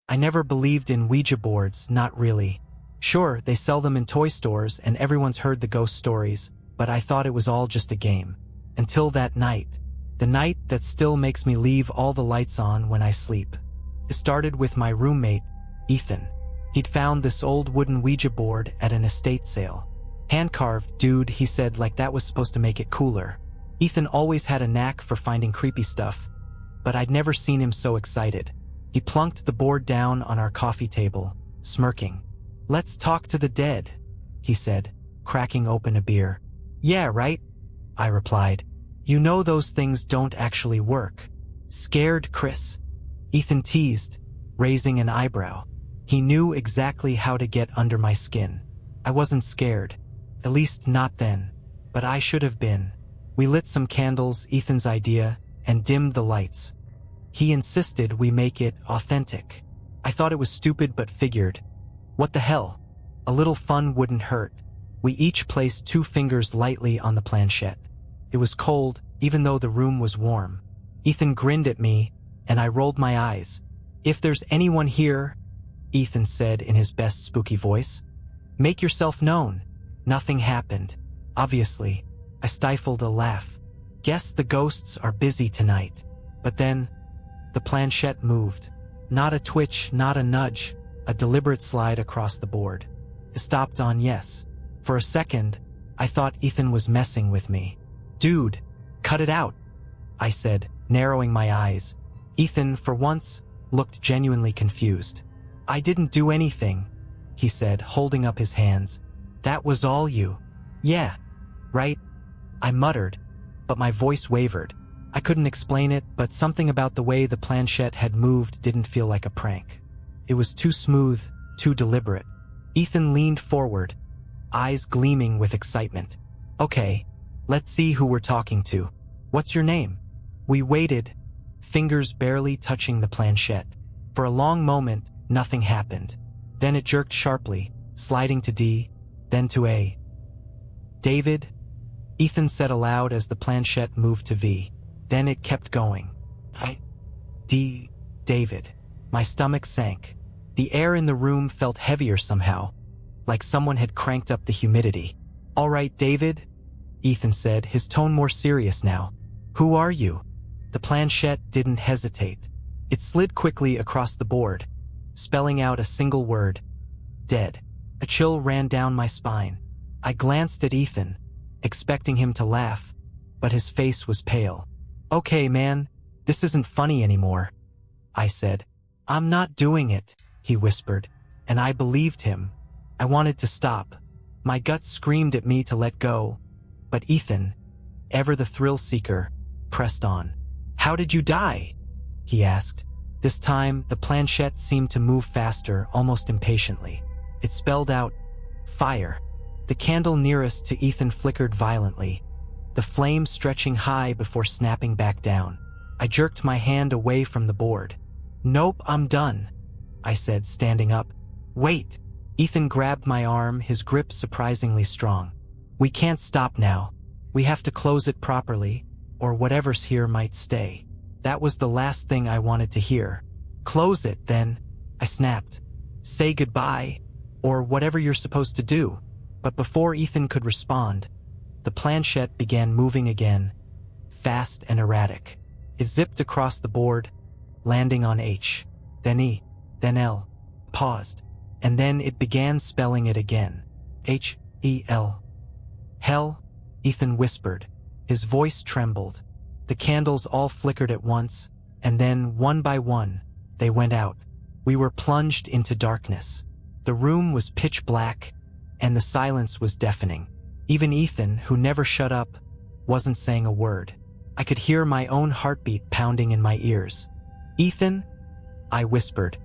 I never believed in Ouija boards, not really. Sure, they sell them in toy stores and everyone's heard the ghost stories, but I thought it was all just a game. Until that night. The night that still makes me leave all the lights on when I sleep. It started with my roommate, Ethan. He'd found this old wooden Ouija board at an estate sale. Hand-carved, dude, he said, like that was supposed to make it cooler. Ethan always had a knack for finding creepy stuff, but I'd never seen him so excited. He plunked the board down on our coffee table, smirking. "Let's talk to the dead," he said, cracking open a beer. "Yeah, right?" I replied. "You know those things don't actually work." "Scared, Chris?" Ethan teased, raising an eyebrow. He knew exactly how to get under my skin. I wasn't scared, at least not then, but I should have been. We lit some candles, Ethan's idea, and dimmed the lights. He insisted we make it authentic. I thought it was stupid but figured, what the hell? A little fun wouldn't hurt. We each placed 2 fingers lightly on the planchette. It was cold, even though the room was warm. Ethan grinned at me, and I rolled my eyes. "If there's anyone here," Ethan said in his best spooky voice, "make yourself known." Nothing happened. Obviously, I stifled a laugh. Guess the ghosts are busy tonight. But then, the planchette moved. Not a twitch, not a nudge, a deliberate slide across the board. It stopped on yes. For a second, I thought Ethan was messing with me. "Dude, cut it out," I said, narrowing my eyes. Ethan, for once, looked genuinely confused. "I didn't do anything," he said, holding up his hands. "That was all you." "Yeah, right?" I muttered, but my voice wavered. I couldn't explain it, but something about the way the planchette had moved didn't feel like a prank. It was too smooth, too deliberate. Ethan leaned forward, eyes gleaming with excitement. "Okay, let's see who we're talking to. What's your name?" We waited, fingers barely touching the planchette. For a long moment, nothing happened. Then it jerked sharply, sliding to D, then to A. "David?" Ethan said aloud as the planchette moved to V. Then it kept going. David. My stomach sank. The air in the room felt heavier somehow, like someone had cranked up the humidity. "All right, David," Ethan said, his tone more serious now. "Who are you?" The planchette didn't hesitate. It slid quickly across the board, spelling out a single word. "Dead." A chill ran down my spine. I glanced at Ethan, expecting him to laugh, but his face was pale. "Okay, man, this isn't funny anymore," I said. "I'm not doing it," he whispered, and I believed him. I wanted to stop. My gut screamed at me to let go, but Ethan, ever the thrill-seeker, pressed on. "How did you die?" he asked. This time, the planchette seemed to move faster, almost impatiently. It spelled out, "Fire." The candle nearest to Ethan flickered violently, the flame stretching high before snapping back down. I jerked my hand away from the board. "Nope, I'm done," I said, standing up. "Wait." Ethan grabbed my arm, his grip surprisingly strong. "We can't stop now. We have to close it properly, or whatever's here might stay." That was the last thing I wanted to hear. "Close it, then," I snapped. "Say goodbye, or whatever you're supposed to do." But before Ethan could respond, the planchette began moving again, fast and erratic. It zipped across the board, landing on H, then E, then L, paused, and then it began spelling it again. H-E-L. "Hell," Ethan whispered. His voice trembled. The candles all flickered at once, and then, one by one, they went out. We were plunged into darkness. The room was pitch black, and the silence was deafening. Even Ethan, who never shut up, wasn't saying a word. I could hear my own heartbeat pounding in my ears. "Ethan?" I whispered,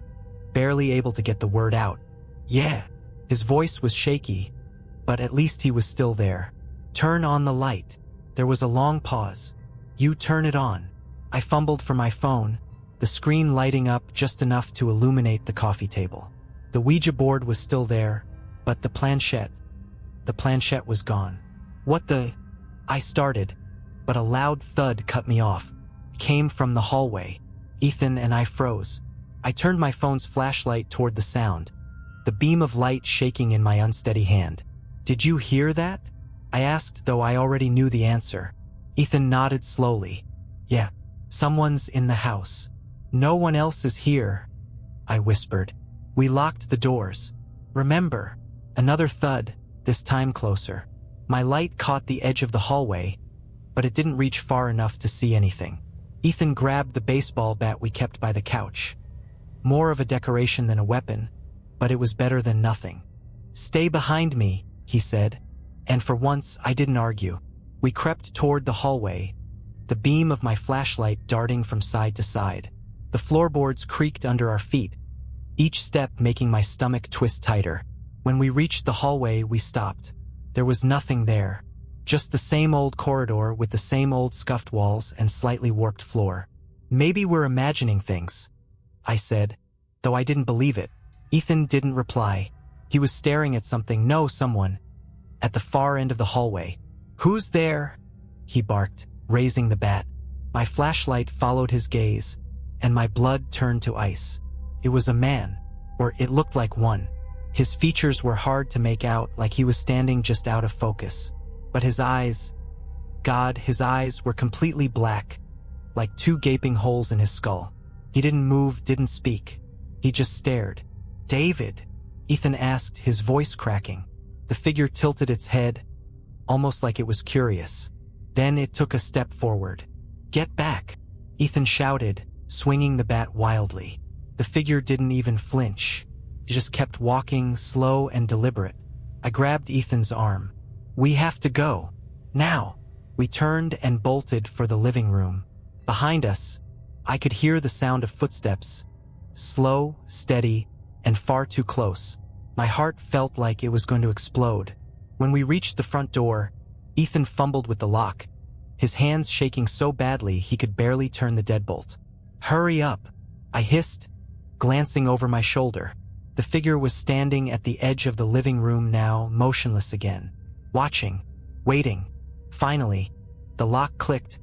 barely able to get the word out. "Yeah." His voice was shaky, but at least he was still there. "Turn on the light." There was a long pause. "You turn it on." I fumbled for my phone, the screen lighting up just enough to illuminate the coffee table. The Ouija board was still there, but the planchette was gone. "What the?" I started, but a loud thud cut me off. It came from the hallway. Ethan and I froze. I turned my phone's flashlight toward the sound, the beam of light shaking in my unsteady hand. "Did you hear that?" I asked, though I already knew the answer. Ethan nodded slowly. "Yeah, someone's in the house. No one else is here," I whispered. "We locked the doors. Remember?" Another thud, this time closer. My light caught the edge of the hallway, but it didn't reach far enough to see anything. Ethan grabbed the baseball bat we kept by the couch. More of a decoration than a weapon, but it was better than nothing. "Stay behind me," he said, and for once I didn't argue. We crept toward the hallway, the beam of my flashlight darting from side to side. The floorboards creaked under our feet, each step making my stomach twist tighter. When we reached the hallway, we stopped. There was nothing there, just the same old corridor with the same old scuffed walls and slightly warped floor. "Maybe we're imagining things," I said, though I didn't believe it. Ethan didn't reply. He was staring at someone, at the far end of the hallway. "Who's there?" he barked, raising the bat. My flashlight followed his gaze, and my blood turned to ice. It was a man, or it looked like one. His features were hard to make out, like he was standing just out of focus. But his eyes, his eyes were completely black, like two gaping holes in his skull. He didn't move, didn't speak. He just stared. "David?" Ethan asked, his voice cracking. The figure tilted its head, almost like it was curious. Then it took a step forward. "Get back!" Ethan shouted, swinging the bat wildly. The figure didn't even flinch. It just kept walking, slow and deliberate. I grabbed Ethan's arm. "We have to go. Now." We turned and bolted for the living room. Behind us, I could hear the sound of footsteps. Slow, steady, and far too close. My heart felt like it was going to explode. When we reached the front door, Ethan fumbled with the lock, his hands shaking so badly he could barely turn the deadbolt. "Hurry up," I hissed, glancing over my shoulder. The figure was standing at the edge of the living room now, motionless again, watching, waiting. Finally, the lock clicked,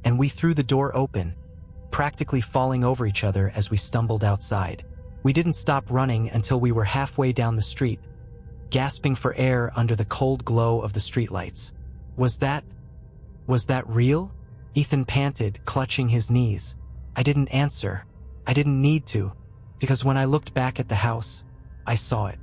and we threw the door open, practically falling over each other as we stumbled outside. We didn't stop running until we were halfway down the street, gasping for air under the cold glow of the streetlights. Was that real?" Ethan panted, clutching his knees. I didn't answer. I didn't need to, because when I looked back at the house, I saw it.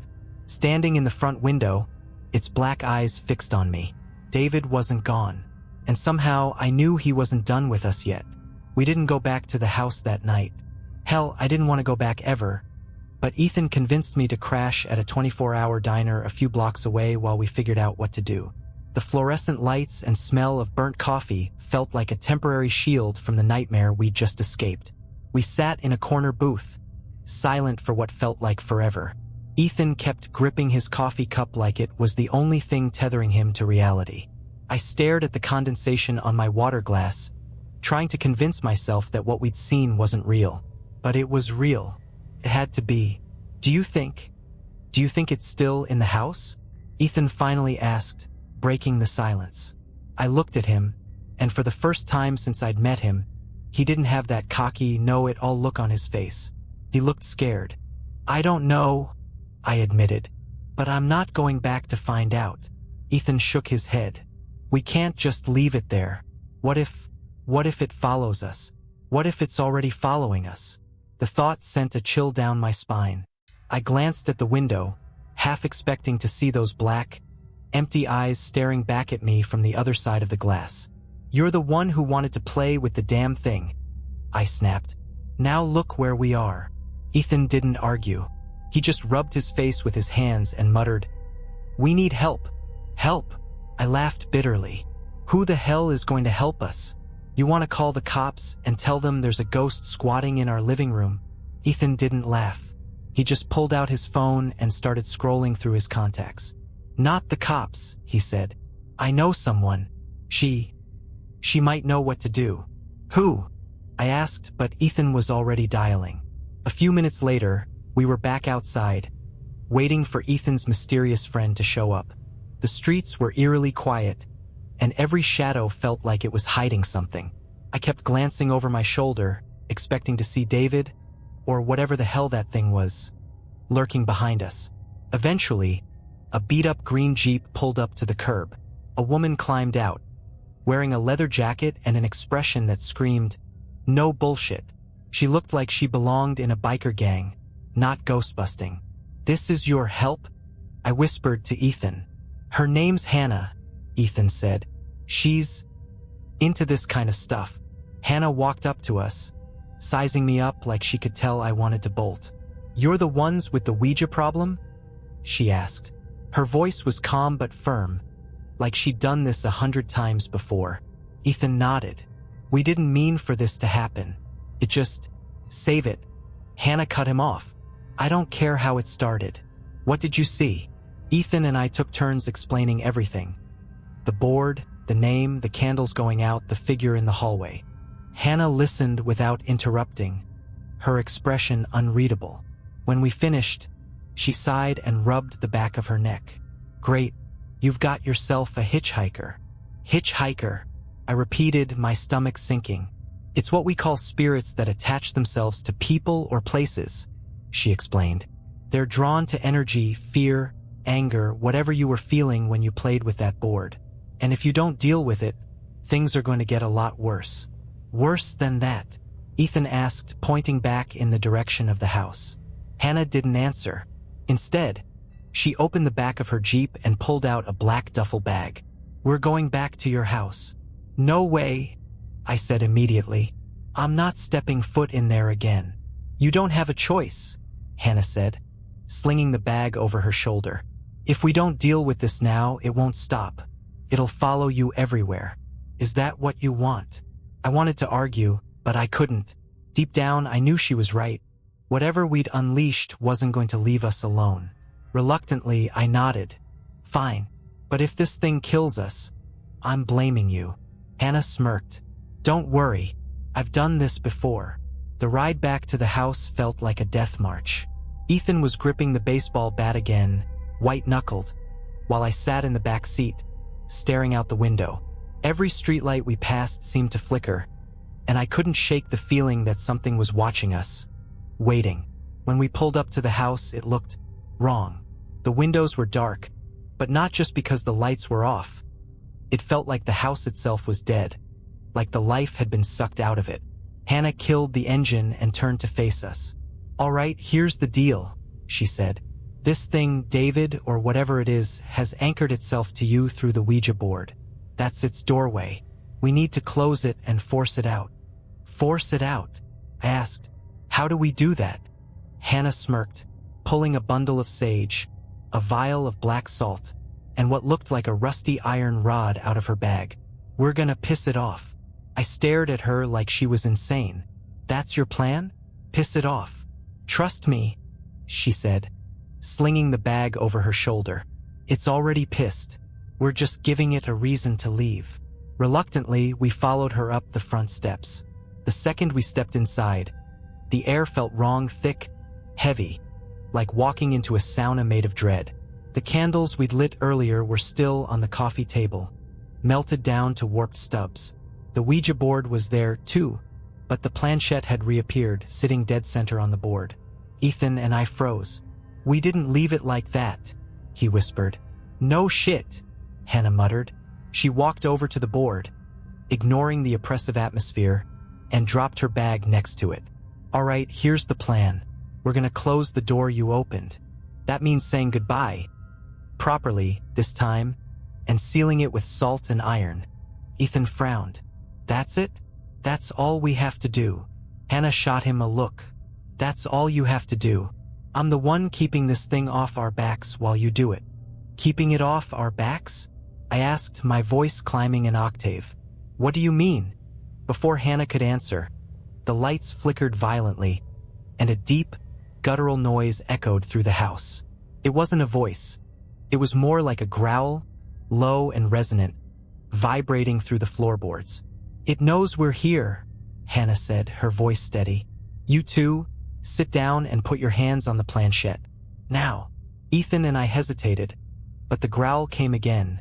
Standing in the front window, its black eyes fixed on me. David wasn't gone, and somehow I knew he wasn't done with us yet. We didn't go back to the house that night. Hell, I didn't want to go back ever, but Ethan convinced me to crash at a 24-hour diner a few blocks away while we figured out what to do. The fluorescent lights and smell of burnt coffee felt like a temporary shield from the nightmare we'd just escaped. We sat in a corner booth, silent for what felt like forever. Ethan kept gripping his coffee cup like it was the only thing tethering him to reality. I stared at the condensation on my water glass, trying to convince myself that what we'd seen wasn't real. But it was real. It had to be. Do you think it's still in the house?" Ethan finally asked, breaking the silence. I looked at him, and for the first time since I'd met him, he didn't have that cocky, know-it-all look on his face. He looked scared. "I don't know," I admitted, "but I'm not going back to find out." Ethan shook his head. "We can't just leave it there. What if it follows us? What if it's already following us?" The thought sent a chill down my spine. I glanced at the window, half expecting to see those black, empty eyes staring back at me from the other side of the glass. "You're the one who wanted to play with the damn thing," I snapped. "Now look where we are." Ethan didn't argue. He just rubbed his face with his hands and muttered, "We need help. Help." I laughed bitterly. "Who the hell is going to help us? You want to call the cops and tell them there's a ghost squatting in our living room?" Ethan didn't laugh. He just pulled out his phone and started scrolling through his contacts. "Not the cops," he said. "I know someone. She might know what to do." "Who?" I asked, but Ethan was already dialing. A few minutes later, we were back outside, waiting for Ethan's mysterious friend to show up. The streets were eerily quiet, and every shadow felt like it was hiding something. I kept glancing over my shoulder, expecting to see David, or whatever the hell that thing was, lurking behind us. Eventually, a beat-up green Jeep pulled up to the curb. A woman climbed out, wearing a leather jacket and an expression that screamed, "No bullshit." She looked like she belonged in a biker gang, not ghostbusting. "This is your help?" I whispered to Ethan. "Her name's Hannah," Ethan said. "She's into this kind of stuff." Hannah walked up to us, sizing me up like she could tell I wanted to bolt. "You're the ones with the Ouija problem?" she asked. Her voice was calm but firm, like she'd done this 100 times before. Ethan nodded. "We didn't mean for this to happen. It just... save it." Hannah cut him off. "I don't care how it started. What did you see?" Ethan and I took turns explaining everything. The board, the name, the candles going out, the figure in the hallway. Hannah listened without interrupting, her expression unreadable. When we finished, she sighed and rubbed the back of her neck. "Great, you've got yourself a hitchhiker." "Hitchhiker," I repeated, my stomach sinking. "It's what we call spirits that attach themselves to people or places," she explained. "They're drawn to energy, fear, anger, whatever you were feeling when you played with that board. And if you don't deal with it, things are going to get a lot worse." "Worse than that?" Ethan asked, pointing back in the direction of the house. Hannah didn't answer. Instead, she opened the back of her Jeep and pulled out a black duffel bag. "We're going back to your house." "No way," I said immediately. "I'm not stepping foot in there again." "You don't have a choice," Hannah said, slinging the bag over her shoulder. "If we don't deal with this now, it won't stop. It'll follow you everywhere. Is that what you want?" I wanted to argue, but I couldn't. Deep down, I knew she was right. Whatever we'd unleashed wasn't going to leave us alone. Reluctantly, I nodded. "Fine, but if this thing kills us, I'm blaming you." Hannah smirked. "Don't worry, I've done this before." The ride back to the house felt like a death march. Ethan was gripping the baseball bat again, white-knuckled, while I sat in the back seat, staring out the window. Every streetlight we passed seemed to flicker, and I couldn't shake the feeling that something was watching us, waiting. When we pulled up to the house, it looked wrong. The windows were dark, but not just because the lights were off. It felt like the house itself was dead, like the life had been sucked out of it. Hannah killed the engine and turned to face us. "All right, here's the deal," she said. "This thing, David, or whatever it is, has anchored itself to you through the Ouija board. That's its doorway. We need to close it and force it out." "Force it out?" I asked. "How do we do that?" Hannah smirked, pulling a bundle of sage, a vial of black salt, and what looked like a rusty iron rod out of her bag. "We're gonna piss it off." I stared at her like she was insane. "That's your plan? Piss it off?" "Trust me," she said, slinging the bag over her shoulder. "It's already pissed. We're just giving it a reason to leave." Reluctantly, we followed her up the front steps. The second we stepped inside, the air felt wrong, thick, heavy, like walking into a sauna made of dread. The candles we'd lit earlier were still on the coffee table, melted down to warped stubs. The Ouija board was there, too, but the planchette had reappeared, sitting dead center on the board. Ethan and I froze. "We didn't leave it like that," he whispered. "No shit," Hannah muttered. She walked over to the board, ignoring the oppressive atmosphere, and dropped her bag next to it. "All right, here's the plan. We're gonna close the door you opened. That means saying goodbye, properly, this time, and sealing it with salt and iron." Ethan frowned. "That's it? That's all we have to do?" Hannah shot him a look. "That's all you have to do. I'm the one keeping this thing off our backs while you do it." "Keeping it off our backs?" I asked, my voice climbing an octave. "What do you mean?" Before Hannah could answer, the lights flickered violently, and a deep, guttural noise echoed through the house. It wasn't a voice. It was more like a growl, low and resonant, vibrating through the floorboards. "It knows we're here," Hannah said, her voice steady. "You two, sit down and put your hands on the planchette. Now." Ethan and I hesitated, but the growl came again,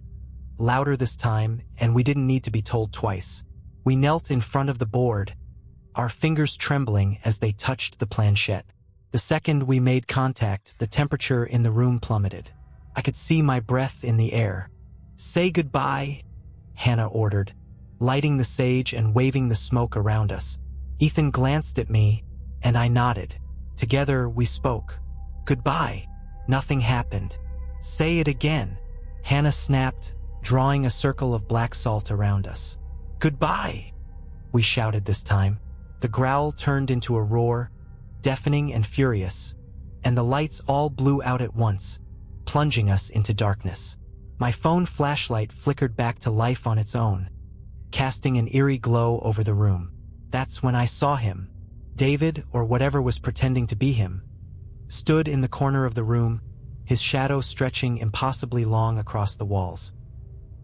louder this time, and we didn't need to be told twice. We knelt in front of the board, our fingers trembling as they touched the planchette. The second we made contact, the temperature in the room plummeted. I could see my breath in the air. "Say goodbye," Hannah ordered, lighting the sage and waving the smoke around us. Ethan glanced at me, and I nodded. Together we spoke. "Goodbye." Nothing happened. "Say it again," Hannah snapped, drawing a circle of black salt around us. "Goodbye," we shouted this time. The growl turned into a roar, deafening and furious, and the lights all blew out at once, plunging us into darkness. My phone flashlight flickered back to life on its own, casting an eerie glow over the room. That's when I saw him. David, or whatever was pretending to be him, stood in the corner of the room, his shadow stretching impossibly long across the walls.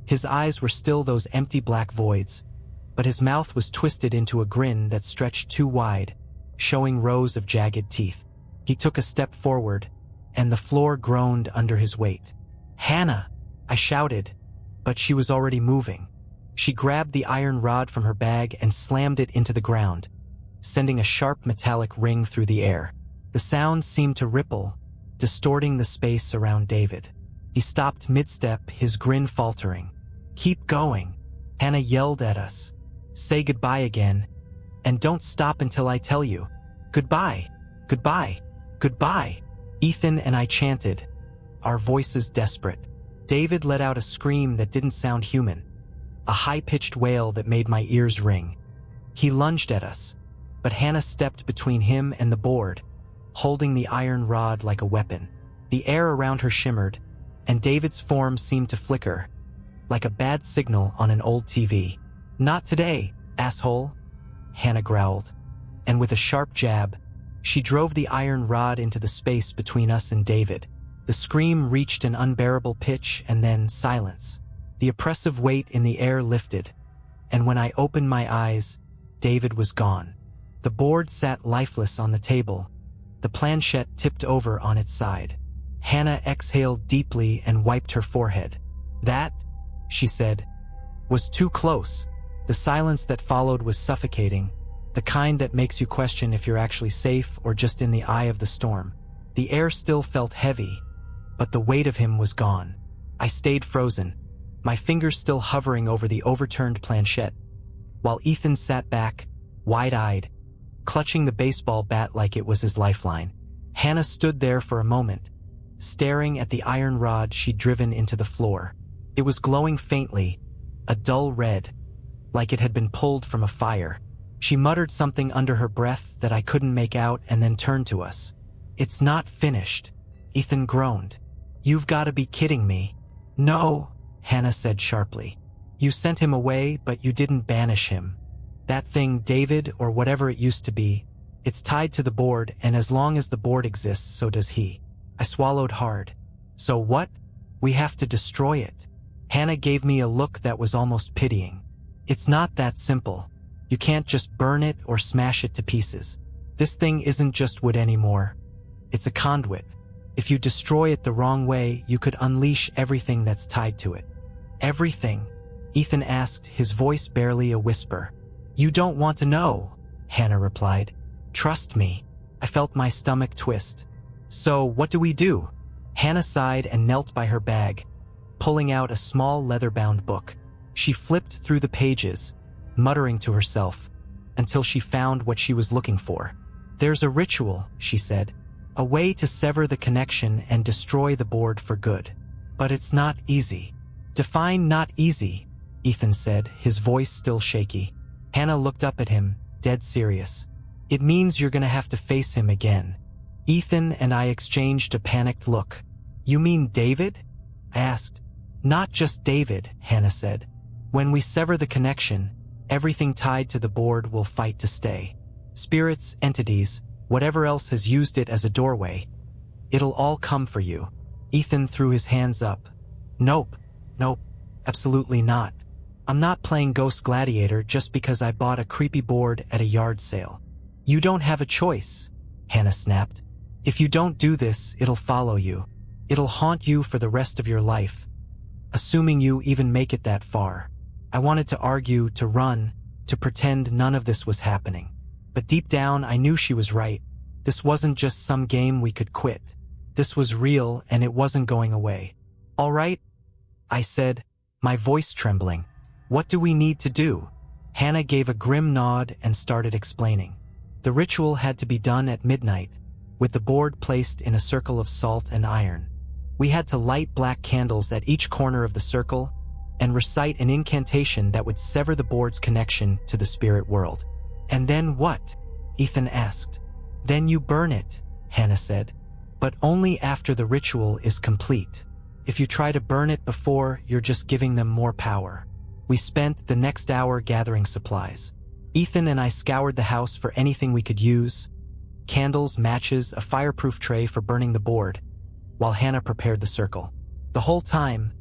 His eyes were still those empty black voids, but his mouth was twisted into a grin that stretched too wide, showing rows of jagged teeth. He took a step forward, and the floor groaned under his weight. "Hannah!" I shouted, but she was already moving. She grabbed the iron rod from her bag and slammed it into the ground, sending a sharp metallic ring through the air. The sound seemed to ripple, distorting the space around David. He stopped mid-step, his grin faltering. "Keep going," Hannah yelled at us. "Say goodbye again, and don't stop until I tell you. Goodbye, goodbye, goodbye." Ethan and I chanted, our voices desperate. David let out a scream that didn't sound human, a high-pitched wail that made my ears ring. He lunged at us, but Hannah stepped between him and the board, holding the iron rod like a weapon. The air around her shimmered, and David's form seemed to flicker, like a bad signal on an old TV. "Not today, asshole," Hannah growled, and with a sharp jab, she drove the iron rod into the space between us and David. The scream reached an unbearable pitch, and then silence. The oppressive weight in the air lifted, and when I opened my eyes, David was gone. The board sat lifeless on the table, the planchette tipped over on its side. Hannah exhaled deeply and wiped her forehead. "That," she said, "was too close." The silence that followed was suffocating, the kind that makes you question if you're actually safe or just in the eye of the storm. The air still felt heavy, but the weight of him was gone. I stayed frozen, my fingers still hovering over the overturned planchette, while Ethan sat back, wide-eyed, clutching the baseball bat like it was his lifeline. Hannah stood there for a moment, staring at the iron rod she'd driven into the floor. It was glowing faintly, a dull red, like it had been pulled from a fire. She muttered something under her breath that I couldn't make out and then turned to us. "It's not finished," Ethan groaned. "You've got to be kidding me." "No," Hannah said sharply. "You sent him away, but you didn't banish him. That thing, David, or whatever it used to be, it's tied to the board, and as long as the board exists, so does he." I swallowed hard. "So what? We have to destroy it." Hannah gave me a look that was almost pitying. "It's not that simple. You can't just burn it or smash it to pieces. This thing isn't just wood anymore. It's a conduit. If you destroy it the wrong way, you could unleash everything that's tied to it." "Everything?" Ethan asked, his voice barely a whisper. "You don't want to know," Hannah replied. "Trust me." I felt my stomach twist. "So what do we do?" Hannah sighed and knelt by her bag, pulling out a small leather-bound book. She flipped through the pages, muttering to herself, until she found what she was looking for. "There's a ritual," she said, "a way to sever the connection and destroy the board for good. But it's not easy." "Define not easy," Ethan said, his voice still shaky. Hannah looked up at him, dead serious. "It means you're gonna have to face him again." Ethan and I exchanged a panicked look. "You mean David?" I asked. "Not just David," Hannah said. "When we sever the connection, everything tied to the board will fight to stay. Spirits, entities, whatever else has used it as a doorway. It'll all come for you." Ethan threw his hands up. Nope, absolutely not. I'm not playing Ghost Gladiator just because I bought a creepy board at a yard sale." "You don't have a choice," Hannah snapped. "If you don't do this, it'll follow you. It'll haunt you for the rest of your life, assuming you even make it that far." I wanted to argue, to run, to pretend none of this was happening. But deep down, I knew she was right. This wasn't just some game we could quit. This was real, and it wasn't going away. "All right," I said, my voice trembling. "What do we need to do?" Hannah gave a grim nod and started explaining. The ritual had to be done at midnight, with the board placed in a circle of salt and iron. We had to light black candles at each corner of the circle and recite an incantation that would sever the board's connection to the spirit world. "And then what?" Ethan asked. "Then you burn it," Hannah said, "but only after the ritual is complete. If you try to burn it before, you're just giving them more power." We spent the next hour gathering supplies. Ethan and I scoured the house for anything we could use: candles, matches, a fireproof tray for burning the board, while Hannah prepared the circle. The whole time,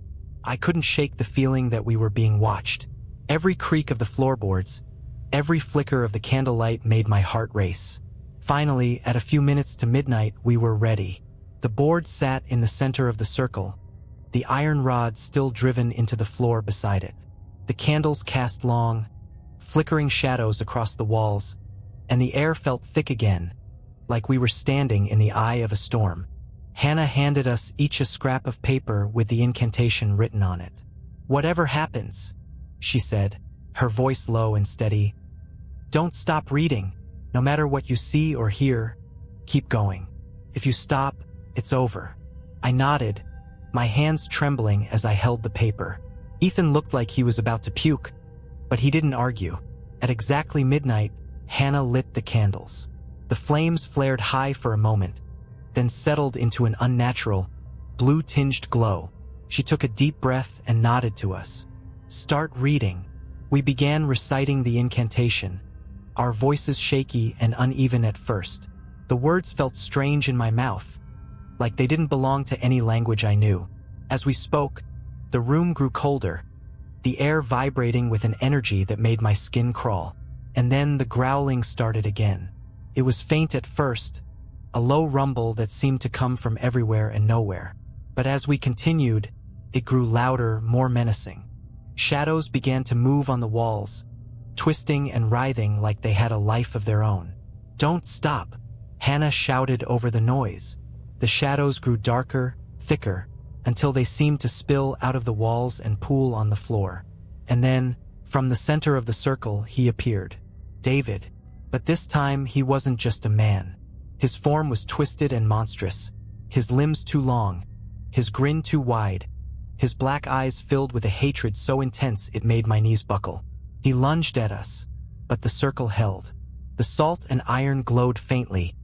I couldn't shake the feeling that we were being watched. Every creak of the floorboards, every flicker of the candlelight made my heart race. Finally, at a few minutes to midnight, we were ready. The board sat in the center of the circle, the iron rod still driven into the floor beside it. The candles cast long, flickering shadows across the walls, and the air felt thick again, like we were standing in the eye of a storm. Hannah handed us each a scrap of paper with the incantation written on it. "Whatever happens," she said, her voice low and steady, "don't stop reading. No matter what you see or hear, keep going. If you stop, it's over." I nodded, my hands trembling as I held the paper. Ethan looked like he was about to puke, but he didn't argue. At exactly midnight, Hannah lit the candles. The flames flared high for a moment, then settled into an unnatural, blue-tinged glow. She took a deep breath and nodded to us. "Start reading." We began reciting the incantation, our voices shaky and uneven at first. The words felt strange in my mouth, like they didn't belong to any language I knew. As we spoke, the room grew colder, the air vibrating with an energy that made my skin crawl. And then the growling started again. It was faint at first, a low rumble that seemed to come from everywhere and nowhere. But as we continued, it grew louder, more menacing. Shadows began to move on the walls, twisting and writhing like they had a life of their own. "Don't stop," Hannah shouted over the noise. The shadows grew darker, thicker, until they seemed to spill out of the walls and pool on the floor. And then, from the center of the circle, he appeared. David. But this time, he wasn't just a man. His form was twisted and monstrous, his limbs too long, his grin too wide, his black eyes filled with a hatred so intense it made my knees buckle. He lunged at us, but the circle held. The salt and iron glowed faintly,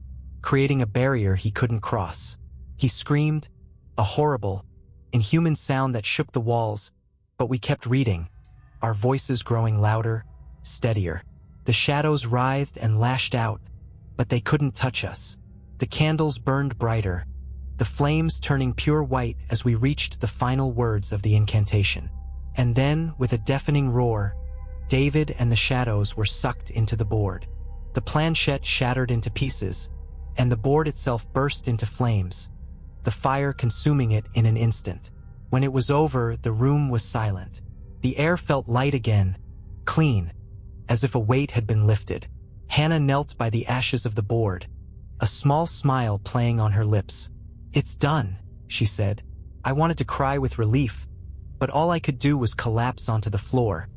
creating a barrier he couldn't cross. He screamed, a horrible, inhuman sound that shook the walls, but we kept reading, our voices growing louder, steadier. The shadows writhed and lashed out, but they couldn't touch us. The candles burned brighter, the flames turning pure white as we reached the final words of the incantation. And then, with a deafening roar, David and the shadows were sucked into the board. The planchette shattered into pieces, and the board itself burst into flames, the fire consuming it in an instant. When it was over, the room was silent. The air felt light again, clean, as if a weight had been lifted. Hannah knelt by the ashes of the board, a small smile playing on her lips. "It's done," she said. I wanted to cry with relief, but all I could do was collapse onto the floor,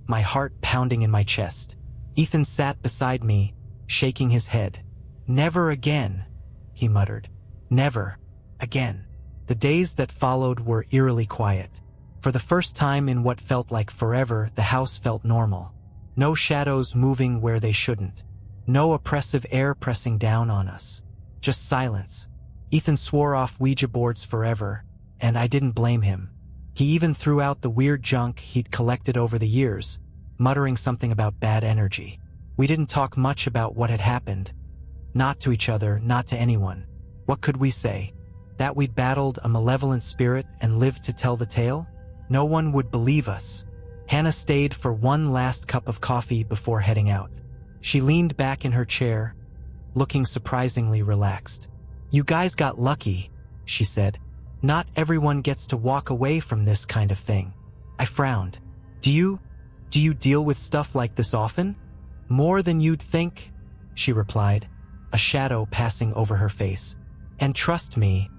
my heart pounding in my chest. Ethan sat beside me, shaking his head. "Never again," he muttered. "Never again." The days that followed were eerily quiet. For the first time in what felt like forever, the house felt normal. No shadows moving where they shouldn't. No oppressive air pressing down on us. Just silence. Ethan swore off Ouija boards forever, and I didn't blame him. He even threw out the weird junk he'd collected over the years, muttering something about bad energy. We didn't talk much about what had happened. Not to each other, not to anyone. What could we say? That we'd battled a malevolent spirit and lived to tell the tale? No one would believe us. Hannah stayed for one last cup of coffee before heading out. She leaned back in her chair, looking surprisingly relaxed. "You guys got lucky," she said. "Not everyone gets to walk away from this kind of thing." I frowned. Do you deal with stuff like this often?" "More than you'd think," she replied, a shadow passing over her face. And trust me,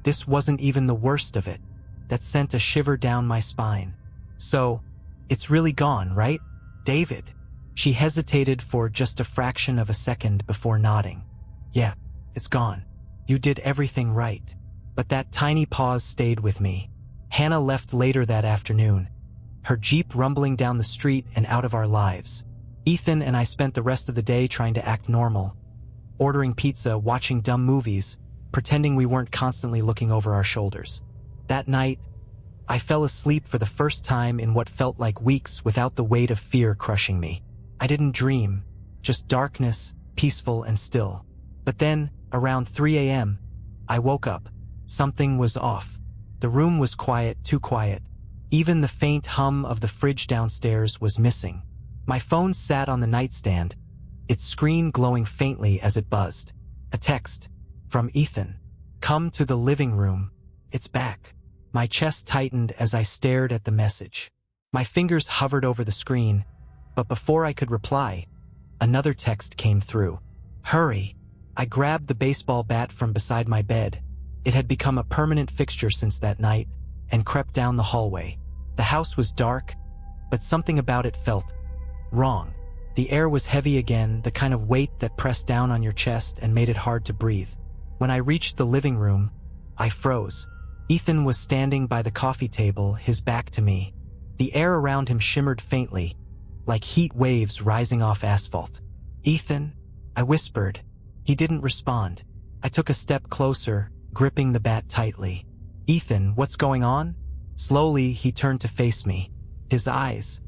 this wasn't even the worst of it. That sent a shiver down my spine. So, it's really gone, right, David? She hesitated for just a fraction of a second before nodding. Yeah, it's gone. You did everything right. But that tiny pause stayed with me. Hannah left later that afternoon, her Jeep rumbling down the street and out of our lives. Ethan and I spent the rest of the day trying to act normal, ordering pizza, watching dumb movies, pretending we weren't constantly looking over our shoulders. That night, I fell asleep for the first time in what felt like weeks without the weight of fear crushing me. I didn't dream, just darkness, peaceful and still. But then, around 3 a.m., I woke up. Something was off. The room was quiet, too quiet. Even the faint hum of the fridge downstairs was missing. My phone sat on the nightstand, its screen glowing faintly as it buzzed. A text from Ethan. Come to the living room. It's back. My chest tightened as I stared at the message. My fingers hovered over the screen, but before I could reply, another text came through. Hurry. I grabbed the baseball bat from beside my bed. It had become a permanent fixture since that night, and crept down the hallway. The house was dark, but something about it felt wrong. The air was heavy again, the kind of weight that pressed down on your chest and made it hard to breathe. When I reached the living room, I froze. Ethan was standing by the coffee table, his back to me. The air around him shimmered faintly, like heat waves rising off asphalt. Ethan, I whispered. He didn't respond. I took a step closer, gripping the bat tightly. Ethan, what's going on? Slowly, he turned to face me. His eyes.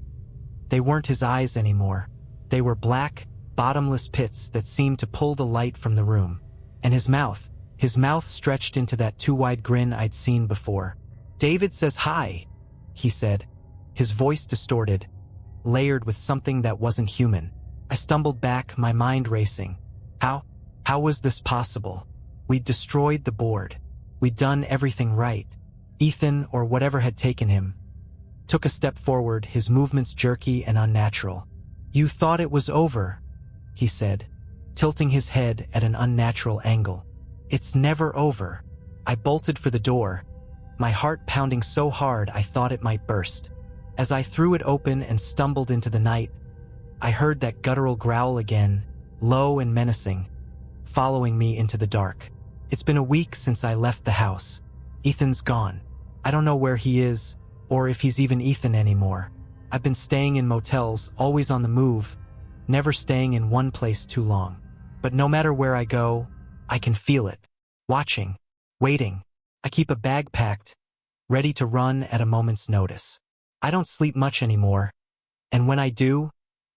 They weren't his eyes anymore. They were black, bottomless pits that seemed to pull the light from the room. And his mouth stretched into that too-wide grin I'd seen before. David says hi, he said, his voice distorted, layered with something that wasn't human. I stumbled back, my mind racing. How was this possible? We'd destroyed the board. We'd done everything right. Ethan, or whatever had taken him, took a step forward, his movements jerky and unnatural. You thought it was over, he said, tilting his head at an unnatural angle. It's never over. I bolted for the door, my heart pounding so hard I thought it might burst. As I threw it open and stumbled into the night, I heard that guttural growl again, low and menacing, following me into the dark. It's been a week since I left the house. Ethan's gone. I don't know where he is, or if he's even Ethan anymore. I've been staying in motels, always on the move, never staying in one place too long. But no matter where I go, I can feel it. Watching, waiting. I keep a bag packed, ready to run at a moment's notice. I don't sleep much anymore, and when I do,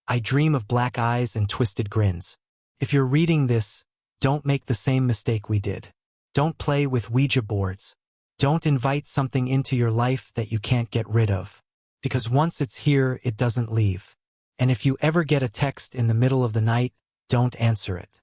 I dream of black eyes and twisted grins. If you're reading this, don't make the same mistake we did. Don't play with Ouija boards. Don't invite something into your life that you can't get rid of. Because once it's here, it doesn't leave. And if you ever get a text in the middle of the night, don't answer it.